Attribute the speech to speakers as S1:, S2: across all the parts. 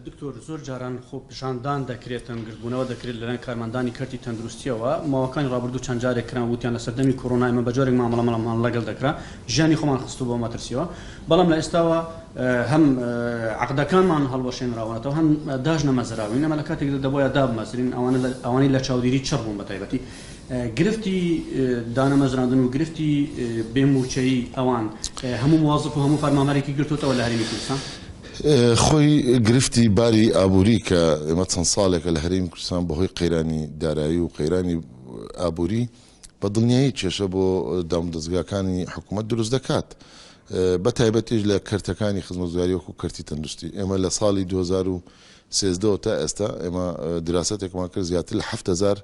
S1: دکتۆر زۆر جاران خۆ پیشاندان دەکرێت تەنگربوونەوە دەکرێت لەلایەن کارمەندانی کەرتی تەندروستیەوە ماوەکانی ڕابردوو چەند جارێک کران وتیان لە سەردەمی کۆڕۆنا ئێمە بە جۆرێک مامەڵەمان لەگەڵ دەکرا ژیانی خۆمان خستوو بۆ مەترسیەوە بەڵام لە ئێستاوە هەم عقدەکانمان هەڵوەشێنراونەتەوە هەم داژنە مەزراوین ئەمە لە کاتێکدا دەبووە دابمەزرین ئەوانەی لە چاودێری چڕ بوون بەتایبەتی گرفتی دانەمەزراندن و گرفتی بێموچەیی ئەوان هەموو موازف و هەموو فەرمانبەرێکی گرتوتەوە لە هەرێمی کوردستان
S2: خۆی گرفتی باری ئابووری کە ئێمە چەند ساڵێکە لە هەرێمی کوردستان بەهۆی قەیرانی دارایی و قەیرانی ئابووری بە دڵنیایی کێشە بۆ دامدەستگاکانی حکوومەت دروست دەکات بە تایبەتیش لە کەرتەکانی خزمەتگوزاری وەکو کەرتی تەندروستی ئێمە لە ساڵی 2013 تا ئێستا ئێمە دراسەتێکمان کرد زیاتر لە 7000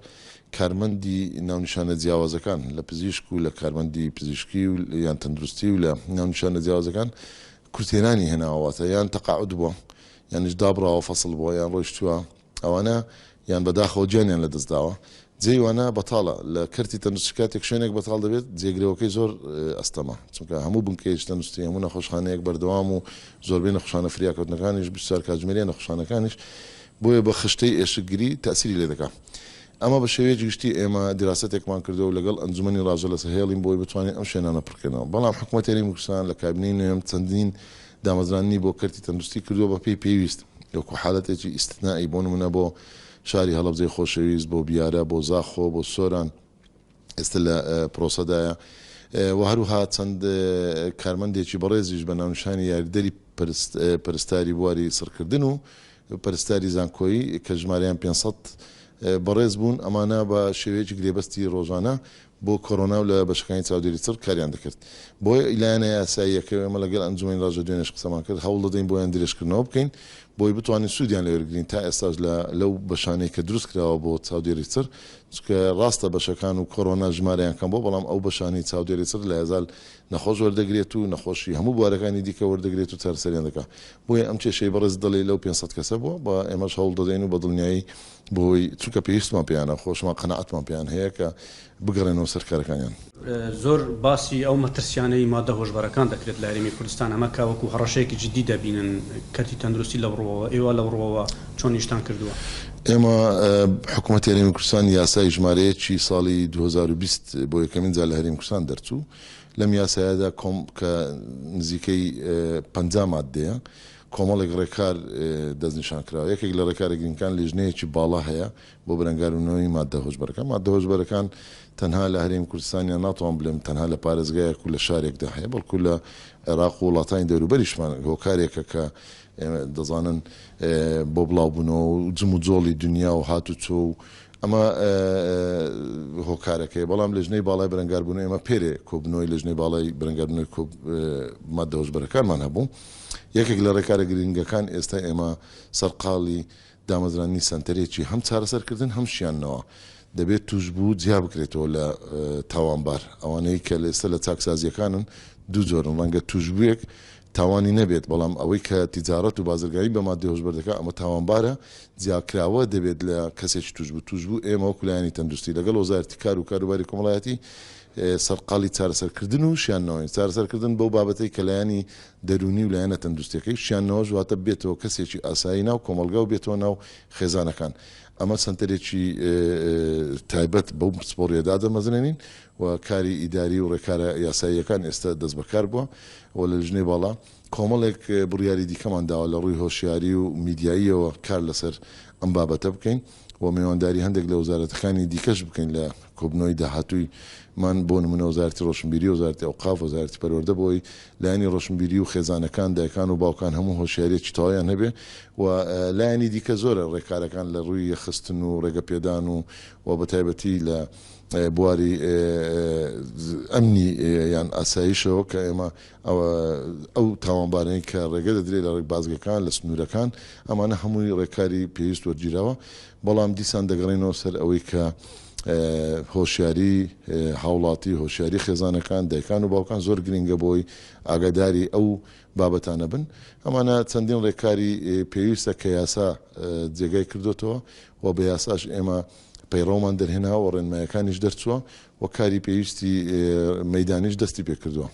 S2: کارمەندی ناونیشانە جیاوازەکان لە پزیشک و لە کارمەندی پزیشکی و یان تەندروستی و لە ناونیشانە جیاوازەکان کورتێنانی هێناوەتە یان تەقاعود بووە یانیش دابڕاوە فەسڵ بووە یان ڕۆیشتووە ئەوانە یان بەداخەوە گیانیان لە دەستداوە جێوانە بەتاڵە لە کەرتی تەندروستی کاتێک شوێنێک بەتاڵ دەبێت جێگرەوەکەی زۆر ئەستەما چونکە هەموو بنکەیەکی تەندروستی هەموو نەخۆشخانەیەک بەردەوام و زۆربەی نەخۆشخانە فریاکەوتنەکانیش بسیار کاتژمێریە نەخۆشخانەکانیش بۆیە بە خشتەی ئێشکگیری تاسیری لێ دەکات ئەمە بە شێوەیەکی گشتی ئێمە دراسەتێکمان کردەوە و لەگەڵ ئەنجومەنی ڕاجەلەسە هێڵین بۆی بتوانین ئەم شوێنانە پڕکردنەوە بەڵام حکوومەتی هەرێمی کوردستان لە کابینەی نوێم چەندین دامەزرانی بۆ کەرتی تەندروستی کردووە بە پێی پێویست وەکو حالەتێکی ئیستثنایی بۆ نمونە بۆ شاری هەڵەبجەی خۆشەویست بۆ بیارە بۆ زاخۆ بۆ سۆران ئێستا لە پرۆسەدایە و هەروها چەند کارمەندێکی بەڕێزیش بە ناونیشانی یاریدەری پەرستاری بواری سڕکردن و پەرستاری زانکۆیی کە ژمارەیان 500 بەڕێز بوون ئەمانە بە شێوەیەکی گرێبەستی ڕۆژانە بۆ کۆڕۆنا و لە بەشەکانی چاودێری چڕ کاریان دەکرد بۆیە ئیلایەنە یاساییەکە ئێمە لەگەڵ ئەنجومەنی ڕاجە دوێنێش قسەمان کرد هەوڵ دەدەین بۆیان درێژکردنەوە بکەین بۆی بتوانین سوودیان لێوەرگرین تا ئێستاش لەو بەشانەی کە دروست کراوە بۆ چاودێری چڕ چونکە ڕاستە بەشەکان و کۆڕۆنا ژمارەیان کەم بۆ بەڵام ئەو بەشانەی چاودێری چڕ لە هێزال نەخۆش وەردەگرێت و نەخۆشی هەموو بوارەکانی دیکە وەردەگرێت و چارەسەریان دەکات بۆیە ئەم کێشەی بەڕێز دەڵێ لەو 500 کەسە بووە بە ئێمەش هەوڵ دەدەین و بە دڵنیایی بۆی چونکە پێویستمان پێیانە خۆشمان قەنەعەتمان پێیان هەیە کە بگەڕێنەوە سەر کارەکانیان
S1: زۆر باسی ئەو مەترسیانەی مادە هۆشبەرەکان دەکرێت لە هەرێمی کوردستان ئەمە کاوەکو هەڕەشەیەکی جدی دەبینن کەرتی تەندروستی لە ڕۆوەوە ئێوە لە ڕۆوەوە چۆن نیشتان کردووە
S2: ئێمە حکوومەتی هەرێمی کوردستان یاسای ژمارەیەکی ساڵی 2020 بۆ یەکەمین جار لە هەرێمی کوردستان دەرچوو لەم یاسایەدا کە نزیکەی 50 مادەیە کۆمەڵێک ڕێکار دەستنیشان کراوە یەکێک لە ڕێکارە گرنگەکان لیژنەیەکی باڵا هەیە بۆ بەرەنگاربوونەوەی مادە هۆشبەرەکان مادە هۆشبەرەکان تەنها لە هەرێمی کوردستانیان ناتوان بڵێم تەنها لە پارێزگایەک و لە شارێکدا هەیە بەڵکو لە عێراق و وڵاتانی دەوروبەریشمان هۆکارێکە کە دەزانن بۆ بڵاوبوونەوە و جم و جۆڵی دنیا و هاتوچۆ و ئەمە هۆکارەکەی بەڵام لەژنەی باڵای بەرەنگاربوون ئێمە پێرێ کۆبنەوەی لەژنەی باڵای بەرەنگاربوونەوەی مادە هۆشبەرەکانمان هەبوو یەکێک لە ڕێکارە گرنگەکان ئێستا ئێمە سەرقاڵی دامەزرانی سنتەرێکی هەم چارەسەرکردن هەم شیانەوە دەبێت توشبوو جیا بکرێتەوە لە تاوانبار ئەوانەی کە ئێستا لە چاکسازیەکانن دوو جۆرن ڕەنگە توشبوویەک تاوانی نەبێت بەڵام ئەوەی کە تیجارەت و بازرگانی بە مادە هۆشبەر دەکات ئەمە تاوانبارە جیاکراوە دەبێت لە کەسێکی توشبوو ئێمە وەکلایانی تەندروستی لەگەڵ وەزارەتی کار و کاروباری کۆمەڵایەتی سەرقاڵی چارەسەرکردن و شیانەوەی چارەسەرکردن بەو بابەتەی کە لایەنی دەرونی و لایەنە تەندروستیەکەی شیانەوە ژواتە بێتەوە کەسێکی ئاسایی ناو کۆمەلگا و بێتەوە ناو خێزانەکان ئەمە سنتەرێکی تایبەت بەو سپۆڕیەدا دەمەزرێنین و کاری ئیداری و ڕێکارە یاساییەکان ئێستا دەست بەکار بووە و لە ژنەی باڵا کۆمەڵێک بڕیاری دیکەمان داوە لە ڕووی هۆشیاری و میدیاییەوە کار لەسەر ئەم بابەتە بکەین و میوانداری هەندێک لە وەزارەتەکانی دیکەش بکەین لە کۆبنەوەی داهاتووی مان بۆ نمونە وەزارەتی ڕۆشنبیری و وەزارەتی ئەوقاف و وەزارەتی پەروەردە بۆی لایەنی ڕۆشنبیری و خێزانەکان دایکان و باوکان هەموو هۆشیارێکی تەواویان هەبێ و لایەنی دیکە زۆرە ڕێکارەکان لە ڕووی یەخستن و ڕێگەپێدان و بەتایبەتی لە بواری ئەمنی یان ئاسایشەوە کە ئێمە ئەو تاوانبارەی کە ڕێگە دەدرێت لە ڕێک بازگەکان لە سنوورەکان ئەمانە هەمووی ڕێکاری پێویست وەرگیراوە بەڵام دیسان دەگەڕێنەوە سەر ئەوەی کە هۆشیاری هاوڵاتی هۆشیاری خێزانەکان دایکان و باوکان زۆر گرنگە بۆی ئاگاداری ئەو بابەتانە بن ئەمانە چەندین ڕێکاری پێویستە کە یاسا جێگای کردوتەوە و بە یاساش ئێمە پەیڕەومان دەرهێنا و ڕێنمایەکانیش دەرچووە و کاری پێویستی مەیدانیش دەستی پێ کردووە.